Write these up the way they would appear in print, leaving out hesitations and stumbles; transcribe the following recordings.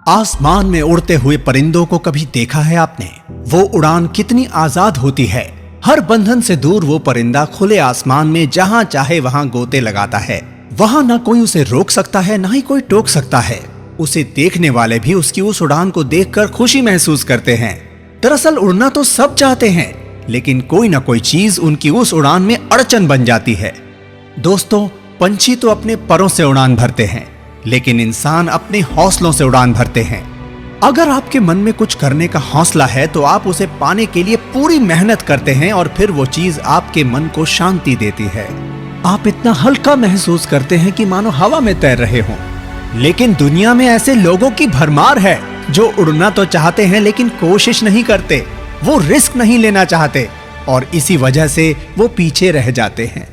आसमान में उड़ते हुए परिंदों को कभी देखा है आपने? वो उड़ान कितनी आजाद होती है। हर बंधन से दूर वो परिंदा खुले आसमान में जहां चाहे वहां गोते लगाता है। वहां ना कोई उसे रोक सकता है, ना ही कोई टोक सकता है। उसे देखने वाले भी उसकी उस उड़ान को देखकर खुशी महसूस करते हैं। दरअसल उड़ना तो सब चाहते हैं, लेकिन कोई ना कोई चीज उनकी उस उड़ान में अड़चन बन जाती है। दोस्तों, पंछी तो अपने परों से उड़ान भरते हैं, लेकिन इंसान अपने हौसलों से उड़ान भरते हैं। अगर आपके मन में कुछ करने का हौसला है तो आप उसे पाने के लिए पूरी मेहनत करते हैं और फिर वो चीज आपके मन को शांति देती है। आप इतना हल्का महसूस करते हैं कि मानो हवा में तैर रहे हों। लेकिन दुनिया में ऐसे लोगों की भरमार है जो उड़ना तो चाहते हैं लेकिन कोशिश नहीं करते। वो रिस्क नहीं लेना चाहते और इसी वजह से वो पीछे रह जाते हैं।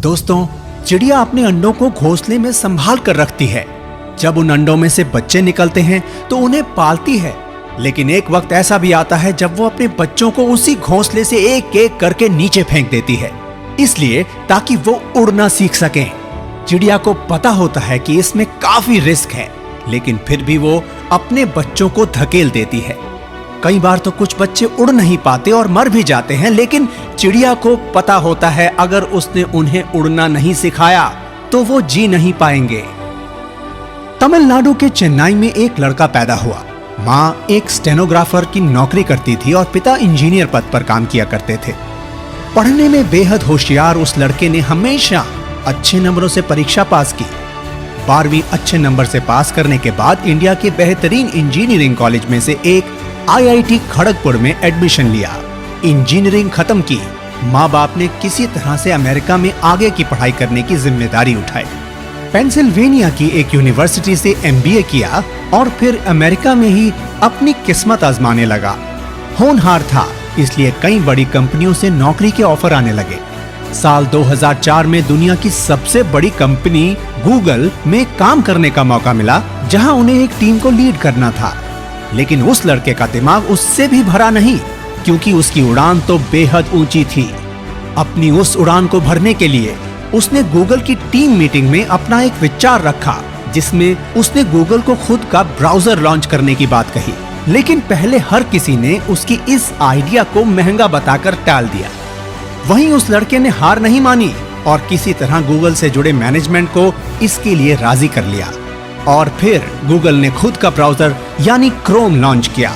दोस्तों, चिड़िया अपने अंडों को घोंसले में संभाल कर रखती है। जब उन अंडों में से बच्चे निकलते हैं तो उन्हें पालती है, लेकिन एक वक्त ऐसा भी आता है जब वो अपने बच्चों को उसी घोंसले से एक एक करके नीचे फेंक देती है, इसलिए ताकि वो उड़ना सीख सकें। चिड़िया को पता होता है कि इसमें काफी रिस्क है, लेकिन फिर भी वो अपने बच्चों को धकेल देती है। कई बार तो कुछ बच्चे उड़ नहीं पाते और मर भी जाते हैं, लेकिन चिड़िया को पता होता है अगर उसने उन्हें उड़ना नहीं सिखाया तो वो जी नहीं पाएंगे। तमिलनाडु के चेन्नई में एक लड़का पैदा हुआ। माँ एक स्टेनोग्राफर की नौकरी करती थी और पिता इंजीनियर पद पर काम किया करते थे। पढ़ने में बेहद होशियार उस लड़के ने हमेशा अच्छे नंबरों से परीक्षा पास की। 12वीं अच्छे नंबर से पास करने के बाद इंडिया के बेहतरीन इंजीनियरिंग कॉलेज में से एक IIT खड़गपुर में एडमिशन लिया। इंजीनियरिंग खत्म की। माँ बाप ने किसी तरह से अमेरिका में आगे की पढ़ाई करने की जिम्मेदारी उठाई। पेंसिल्वेनिया की एक यूनिवर्सिटी से MBA किया और फिर अमेरिका में ही अपनी किस्मत आजमाने लगा। होनहार था, इसलिए कई बड़ी कंपनियों से नौकरी के ऑफर आने लगे। साल 2004 में दुनिया की सबसे बड़ी कंपनी गूगल में काम करने का मौका मिला, जहां उन्हें एक टीम को लीड करना था। लेकिन उस लड़के का दिमाग उससे भी भरा नहीं, क्योंकि उसकी उड़ान तो बेहद ऊंची थी। अपनी उस उड़ान को भरने के लिए उसने गूगल की टीम मीटिंग में अपना एक विचार रखा, जिसमें उसने गूगल को खुद का ब्राउजर लॉन्च करने की बात कही। लेकिन पहले हर किसी ने उसकी इस आइडिया को महंगा बताकर टाल दिया। वहीं उस लड़के ने हार नहीं मानी और किसी तरह गूगल से जुड़े मैनेजमेंट को इसके लिए राजी कर लिया और फिर गूगल ने खुद का ब्राउजर यानी क्रोम लॉन्च किया।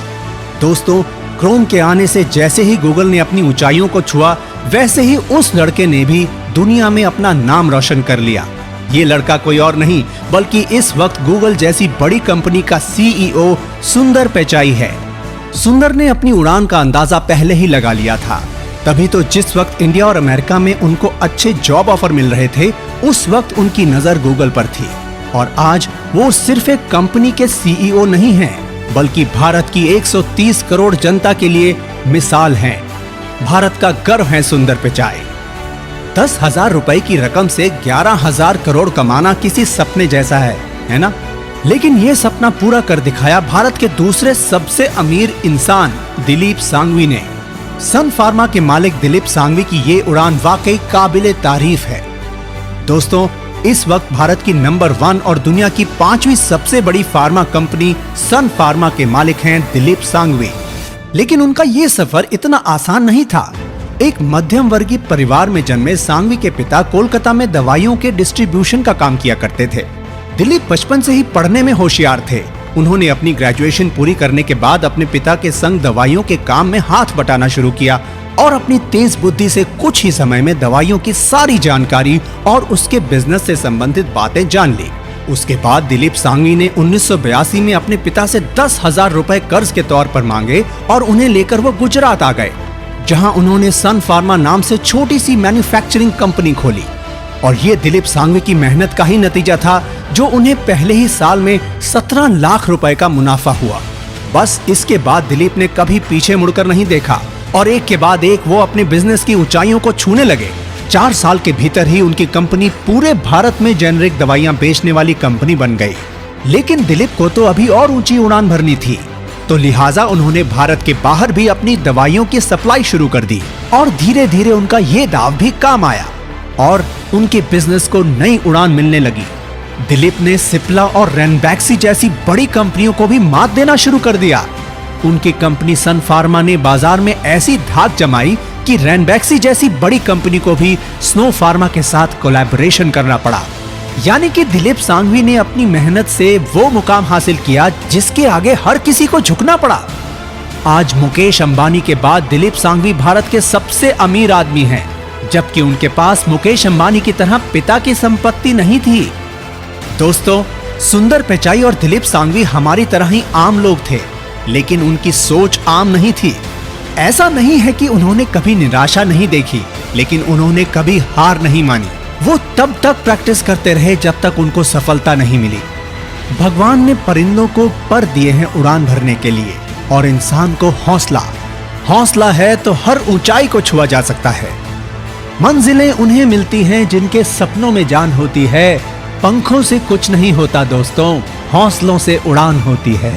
दोस्तों, क्रोम के आने से जैसे ही गूगल ने अपनी ऊंचाइयों को छुआ, वैसे ही उस लड़के ने भी दुनिया में अपना नाम रोशन कर लिया। ये लड़का कोई और नहीं बल्कि इस वक्त गूगल जैसी बड़ी कंपनी का CEO सुंदर पिचाई है। सुंदर ने अपनी उड़ान का अंदाजा पहले ही लगा लिया था। तभी तो जिस वक्त इंडिया और अमेरिका में उनको अच्छे जॉब ऑफर मिल रहे थे, उस वक्त उनकी नजर गूगल पर थी। और आज वो सिर्फ एक कंपनी के CEO नहीं हैं, बल्कि भारत की 130 करोड़ जनता के लिए मिसाल हैं। भारत का गर्व है सुंदर पिचाई। 10,000 रुपए की रकम से 11,000 करोड़ कमाना किसी सपने जैसा है ना? लेकिन ये सपना पूरा कर दिखाया भारत के दूसरे सबसे अमीर इंसान दिलीप सांघवी ने। सन फार्मा के मालिक दिलीप सांघवी की ये उड़ान वाकई काबिले तारीफ है। दोस्तों, इस वक्त भारत की नंबर 1 और दुनिया की 5वीं सबसे बड़ी फार्मा कंपनी सन फार्मा के मालिक हैं दिलीप सांघवी। लेकिन उनका ये सफर इतना आसान नहीं था। एक मध्यम वर्गीय परिवार में जन्मे सांघवी के पिता कोलकाता में दवाइयों के डिस्ट्रीब्यूशन का काम किया करते थे। दिलीप बचपन से ही पढ़ने में होशियार थे। उन्होंने अपनी ग्रेजुएशन पूरी करने के बाद अपने पिता के संग दवाइयों के काम में हाथ बटाना शुरू किया और अपनी तेज बुद्धि से कुछ ही समय में दवाइयों की सारी जानकारी और उसके बिजनेस से संबंधित बातें जान ली। उसके बाद दिलीप सांघवी ने 1982 में अपने पिता से 10,000 रुपए कर्ज के तौर पर मांगे और उन्हें लेकर वो गुजरात आ गए, जहां उन्होंने सन फार्मा नाम से छोटी सी मैन्युफैक्चरिंग कंपनी खोली। और ये दिलीप सांघवी की मेहनत का ही नतीजा था, जो उन्हें पहले ही साल में 17 लाख रुपए का मुनाफा हुआ। बस इसके बाद दिलीप ने कभी पीछे मुड़कर नहीं देखा और एक के बाद एक वो अपने बिजनेस की ऊंचाइयों को छूने लगे। 4 साल के भीतर ही उनकी कंपनी पूरे भारत में जेनेरिक दवाइयां बेचने वाली कंपनी बन गई। लेकिन दिलीप को तो अभी और ऊंची उड़ान भरनी थी, तो लिहाजा उन्होंने भारत के बाहर भी अपनी दवाइयों की सप्लाई शुरू कर दी और धीरे धीरे उनका ये दाव भी काम आया। और उनके बिजनेस को नई उड़ान मिलने लगी। दिलीप ने सिप्ला और रैनबैक्सी जैसी बड़ी कंपनियों को भी मात देना शुरू कर दिया। उनकी कंपनी सन फार्मा ने बाजार में ऐसी धाक जमाई कि रैनबैक्सी जैसी बड़ी कंपनी को भी स्नो फार्मा के साथ कोलैबोरेशन करना पड़ा। यानी कि दिलीप सांघवी ने अपनी मेहनत से वो मुकाम हासिल किया जिसके आगे हर किसी को झुकना पड़ा। आज मुकेश अंबानी के बाद दिलीप सांघवी भारत के सबसे अमीर आदमी हैं, जबकि उनके पास मुकेश अंबानी की तरह पिता की संपत्ति नहीं थी। दोस्तों, सुंदर पिचाई और दिलीप सांघवी हमारी तरह ही आम लोग थे, लेकिन उनकी सोच आम नहीं थी। ऐसा नहीं है कि उन्होंने कभी निराशा नहीं देखी, लेकिन उन्होंने कभी हार नहीं मानी। वो तब तक प्रैक्टिस करते रहे जब तक उनको सफलता नहीं मिली। भगवान ने परिंदों को पर दिए हैं उड़ान भरने के लिए, और इंसान को हौसला है तो हर ऊंचाई को छुआ जा सकता है। मंजिलें उन्हें मिलती हैं जिनके सपनों में जान होती है। पंखों से कुछ नहीं होता दोस्तों, हौसलों से उड़ान होती है।